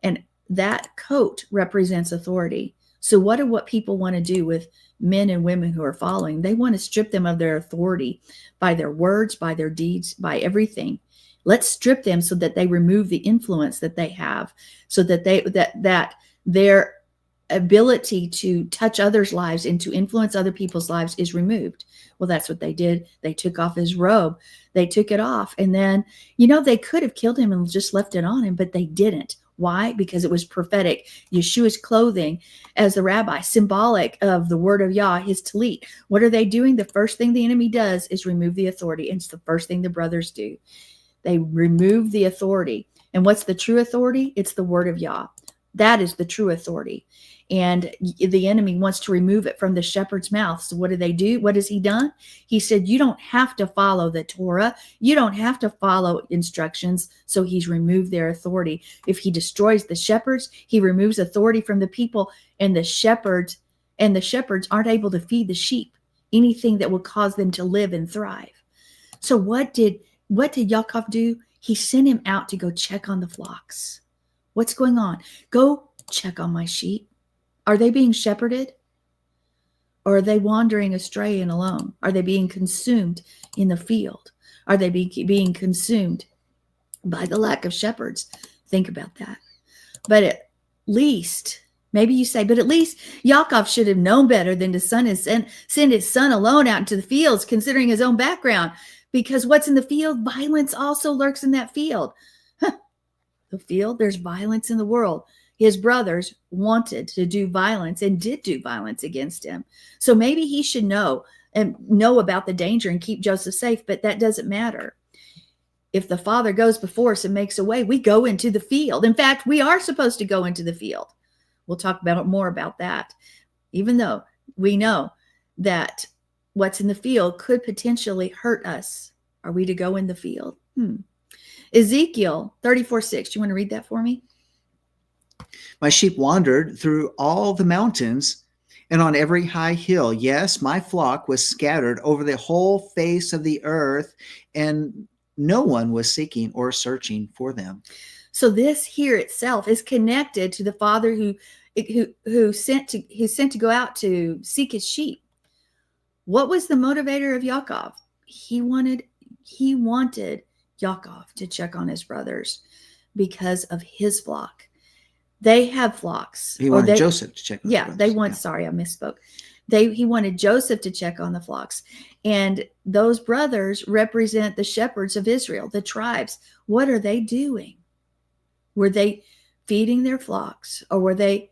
S2: And that coat represents authority. So what people want to do with men and women who are following? They want to strip them of their authority by their words, by their deeds, by everything. Let's strip them so that they remove the influence that they have, so that that their ability to touch others' lives and to influence other people's lives is removed. Well, that's what they did. They took off his robe. They took it off. And then, they could have killed him and just left it on him, but they didn't. Why? Because it was prophetic. Yeshua's clothing as the rabbi, symbolic of the word of Yah, his talit. What are they doing? The first thing the enemy does is remove the authority. And it's the first thing the brothers do. They remove the authority. And what's the true authority? It's the word of Yah. That is the true authority. And the enemy wants to remove it from the shepherd's mouth. So what do they do? What has he done? He said, you don't have to follow the Torah. You don't have to follow instructions. So he's removed their authority. If he destroys the shepherds, he removes authority from the people, and the shepherds aren't able to feed the sheep anything that will cause them to live and thrive. So what did Yaakov do? He sent him out to go check on the flocks. What's going on? Go check on my sheep. Are they being shepherded? Or are they wandering astray and alone? Are they being consumed in the field? Are they being consumed by the lack of shepherds? Think about that. But at least, maybe you say, but at least Yaakov should have known better than to send his son alone out into the fields, considering his own background. Because what's in the field? Violence also lurks in that field. The field, there's violence in the world. His brothers wanted to do violence and did do violence against him. So maybe he should know about the danger and keep Joseph safe, but that doesn't matter. If the father goes before us and makes a way, we go into the field. In fact, we are supposed to go into the field. We'll talk more about that, even though we know that what's in the field could potentially hurt us. Are we to go in the field? Ezekiel 34:6. You want to read that for me?
S1: My sheep wandered through all the mountains and on every high hill. Yes, my flock was scattered over the whole face of the earth, and no one was seeking or searching for them.
S2: So this here itself is connected to the father who sent to go out to seek his sheep. What was the motivator of Yaakov? He wanted Yaakov to check on his brothers because of his flock. They have flocks.
S1: He wanted Joseph to check on
S2: the brothers. Sorry, I misspoke. He wanted Joseph to check on the flocks. And those brothers represent the shepherds of Israel, the tribes. What are they doing? Were they feeding their flocks, or were they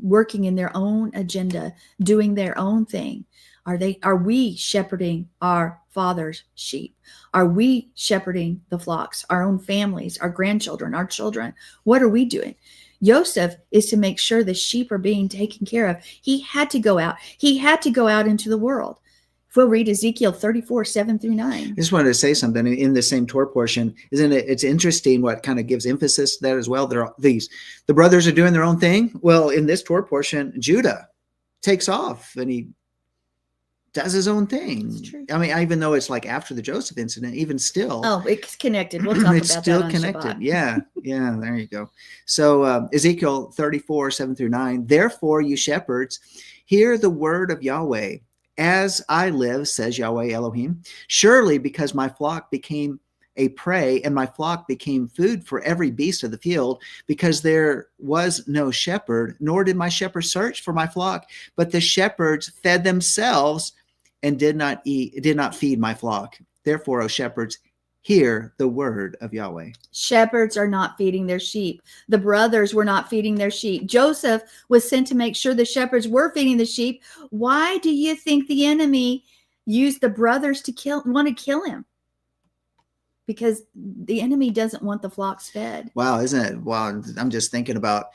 S2: working in their own agenda, doing their own thing? Are we shepherding our father's sheep? Are we shepherding the flocks, our own families, our grandchildren, our children? What are we doing? Joseph is to make sure the sheep are being taken care of. He had to go out. He had to go out into the world. If we'll read Ezekiel 34:7-9.
S1: I just wanted to say something in the same Torah portion. Isn't it? It's interesting what kind of gives emphasis to that as well. The brothers are doing their own thing. Well, in this Torah portion, Judah takes off and he does his own thing. I mean, even though it's like after the Joseph incident, even still.
S2: Oh, it's connected. We'll talk about
S1: it's still
S2: that on
S1: connected.
S2: Shabbat.
S1: Yeah. There you go. So Ezekiel 34:7-9. Therefore, you shepherds, hear the word of Yahweh. As I live, says Yahweh Elohim, surely because my flock became a prey and my flock became food for every beast of the field, because there was no shepherd, nor did my shepherds search for my flock, but the shepherds fed themselves and did not feed my flock. Therefore, O shepherds, hear the word of Yahweh.
S2: Shepherds are not feeding their sheep. The brothers were not feeding their sheep. Joseph was sent to make sure the shepherds were feeding the sheep. Why do you think the enemy used the brothers to want to kill him? because the enemy doesn't want the flocks fed.
S1: Wow, isn't it? Wow, I'm just thinking about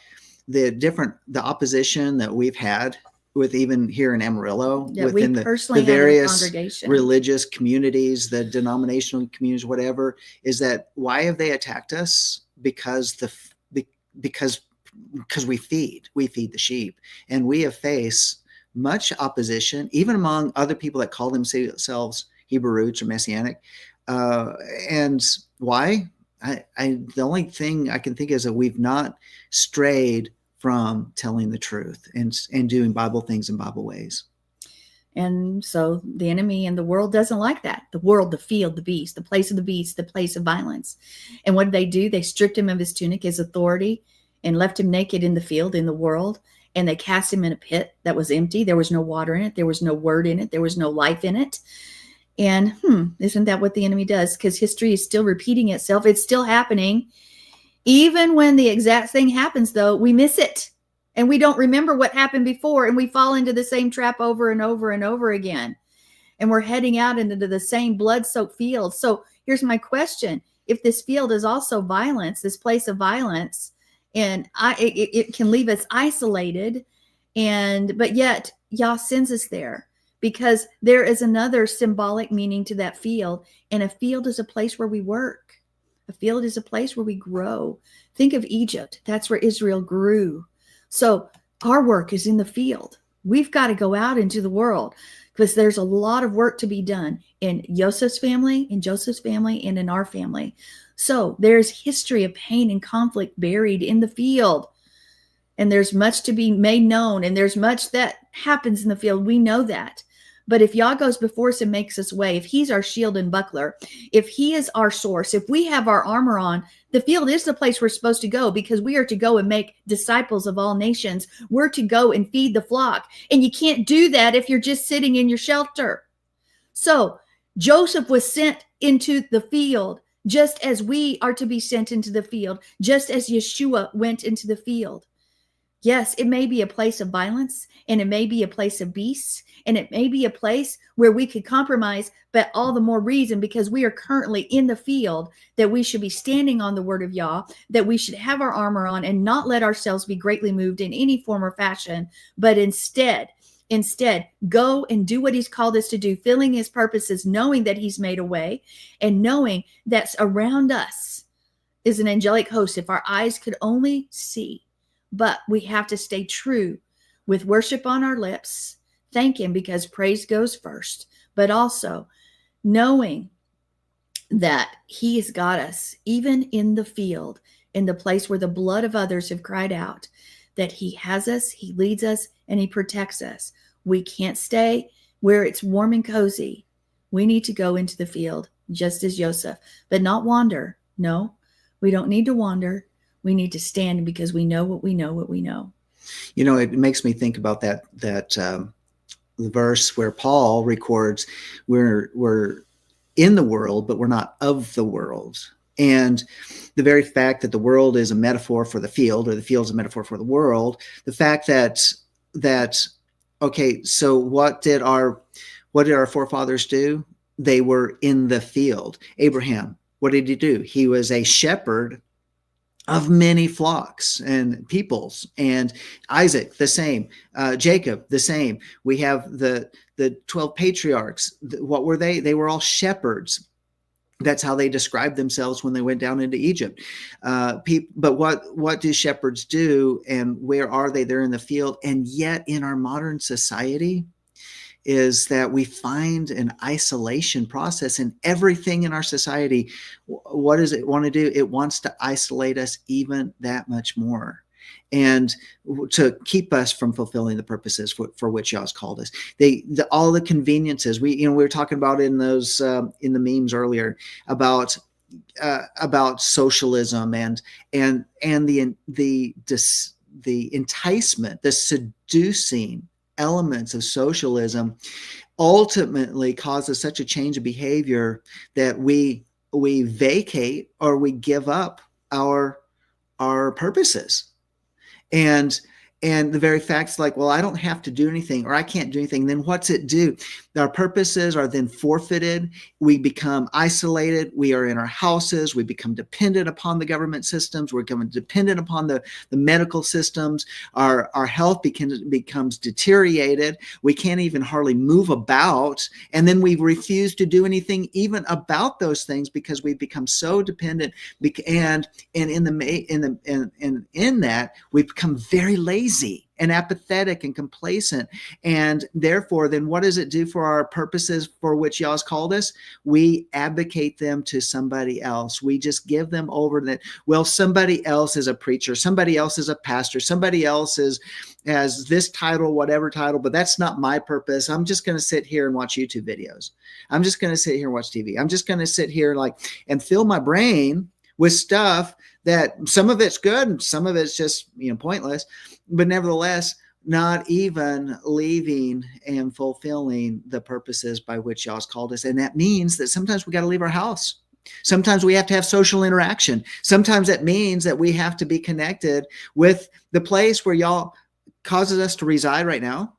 S1: the opposition that we've had with even here in Amarillo, within the various religious communities, the denominational communities, whatever, is that why have they attacked us? Because we feed the sheep, and we have faced much opposition, even among other people that call themselves Hebrew roots or Messianic. And why? The only thing I can think is that we've not strayed from telling the truth and doing Bible things in Bible ways.
S2: And so the enemy and the world doesn't like that. The world, the field, the beast, the place of the beast, the place of violence. And what did? They stripped him of his tunic, his authority, and left him naked in the field, in the world. And they cast him in a pit that was empty. There was no water in it. There was no word in it. There was no life in it. And isn't that what the enemy does? Because history is still repeating itself. It's still happening. Even when the exact thing happens, though, we miss it. And we don't remember what happened before. And we fall into the same trap over and over and over again. And we're heading out into the same blood-soaked field. So here's my question. If this field is also violence, this place of violence, and it can leave us isolated, but yet Yah sends us there, because there is another symbolic meaning to that field. And a field is a place where we work. A field is a place where we grow. Think of Egypt. That's where Israel grew. So our work is in the field. We've got to go out into the world, because there's a lot of work to be done in Joseph's family, in Joseph's family, and in our family. So there's history of pain and conflict buried in the field. And there's much to be made known. And there's much that happens in the field. We know that. But if Yah goes before us and makes us way, if he's our shield and buckler, if he is our source, if we have our armor on, the field is the place we're supposed to go, because we are to go and make disciples of all nations. We're to go and feed the flock. And you can't do that if you're just sitting in your shelter. So Joseph was sent into the field, just as we are to be sent into the field, just as Yeshua went into the field. Yes, it may be a place of violence, and it may be a place of beasts, and it may be a place where we could compromise, but all the more reason, because we are currently in the field, that we should be standing on the word of Yah, that we should have our armor on and not let ourselves be greatly moved in any form or fashion, but instead, go and do what he's called us to do, filling his purposes, knowing that he's made a way, and knowing that around us is an angelic host. If our eyes could only see. But we have to stay true with worship on our lips. Thank him, because praise goes first. But also knowing that he has got us, even in the field, in the place where the blood of others have cried out, that he has us, he leads us, and he protects us. We can't stay where it's warm and cozy. We need to go into the field, just as Joseph, but not wander. No, we don't need to wander. We need to stand, because we know what we know.
S1: You know, it makes me think about that verse where Paul records, we're in the world, but we're not of the world. And the very fact that the world is a metaphor for the field, or the field is a metaphor for the world, the fact that okay, so what did our forefathers do? They were in the field. Abraham, what did he do? He was a shepherd of many flocks and peoples, and Isaac the same, Jacob the same. We have the 12 patriarchs. What were they? They were all shepherds. That's how they described themselves when they went down into Egypt. But what do shepherds do, and where are they? They're in the field. And yet in our modern society is that we find an isolation process in everything in our society. What does it want to do? It wants to isolate us even that much more, and to keep us from fulfilling the purposes for which Yah's called us. All the conveniences we were talking about in those in the memes earlier about socialism and the enticement, the seducing elements of socialism ultimately causes such a change of behavior that we vacate, or we give up our purposes. And And the very fact's like, well, I don't have to do anything, or I can't do anything. Then what's it do? Our purposes are then forfeited. We become isolated. We are in our houses. We become dependent upon the government systems. We're becoming dependent upon the medical systems. Our health becomes deteriorated. We can't even hardly move about. And then we refuse to do anything even about those things because we've become so dependent. And in that, we've become very lazy and apathetic and complacent. And therefore, then what does it do for our purposes for which Yah's called us? We abdicate them to somebody else. We just give them over that, well, somebody else is a preacher, somebody else is a pastor, somebody else has this title, whatever title, but that's not my purpose. I'm just going to sit here and watch YouTube videos. I'm just going to sit here and watch TV. I'm just going to sit here and fill my brain with stuff that some of it's good and some of it's just, pointless, but nevertheless, not even leaving and fulfilling the purposes by which Yah's called us. And that means that sometimes we got to leave our house. Sometimes we have to have social interaction. Sometimes that means that we have to be connected with the place where Yah causes us to reside right now,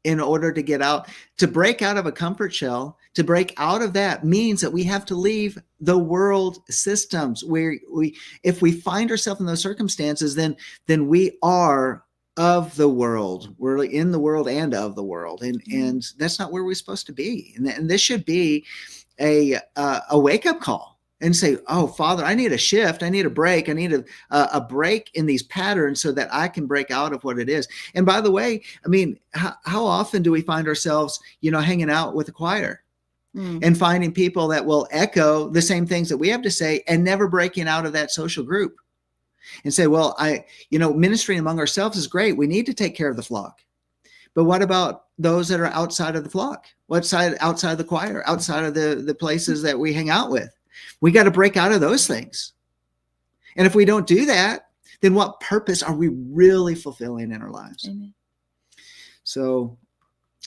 S1: in order to get out, to break out of a comfort shell. To break out of that means that we have to leave the world systems where if we find ourselves in those circumstances, then we are of the world. We're in the world and of the world. And that's not where we're supposed to be. And this should be a wake-up call. And say, oh, Father, I need a shift. I need a break. I need a break in these patterns so that I can break out of what it is. And by the way, how often do we find ourselves, hanging out with the choir and finding people that will echo the same things that we have to say and never breaking out of that social group and say, well, ministering among ourselves is great. We need to take care of the flock. But what about those that are outside of the flock? Outside of the choir, outside of the places that we hang out with? We got to break out of those things. And if we don't do that, then what purpose are we really fulfilling in our lives? Amen. So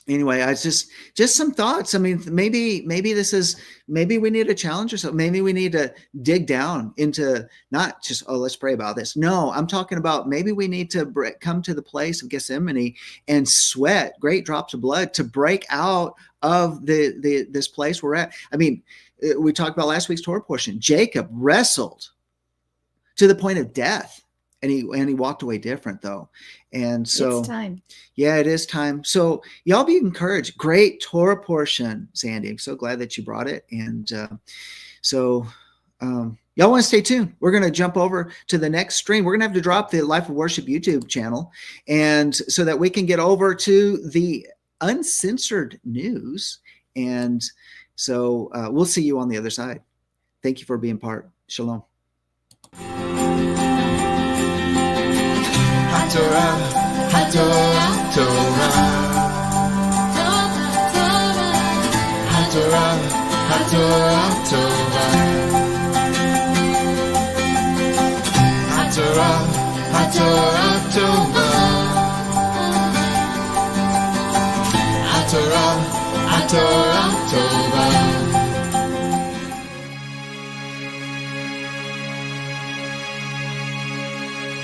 S1: anyway, I just some thoughts. Maybe we need to challenge ourselves. Maybe we need to dig down into not just, oh, let's pray about this. No, I'm talking about maybe we need to come to the place of Gethsemane and sweat great drops of blood to break out of this place we're at. We talked about last week's Torah portion. Jacob wrestled to the point of death, and he walked away different though. And so
S2: it's time.
S1: Yeah, it is time. So y'all be encouraged. Great Torah portion, Sandy. I'm so glad that you brought it. And y'all want to stay tuned. We're going to jump over to the next stream. We're going to have to drop the Life of Worship YouTube channel, and so that we can get over to the uncensored news. And so we'll see you on the other side. Thank you for being part. Shalom.
S3: HaTorah, HaTorah, Torah. HaTorah, HaTorah, Torah. HaTorah, HaTorah, Torah. HaTorah, HaTorah, Torah.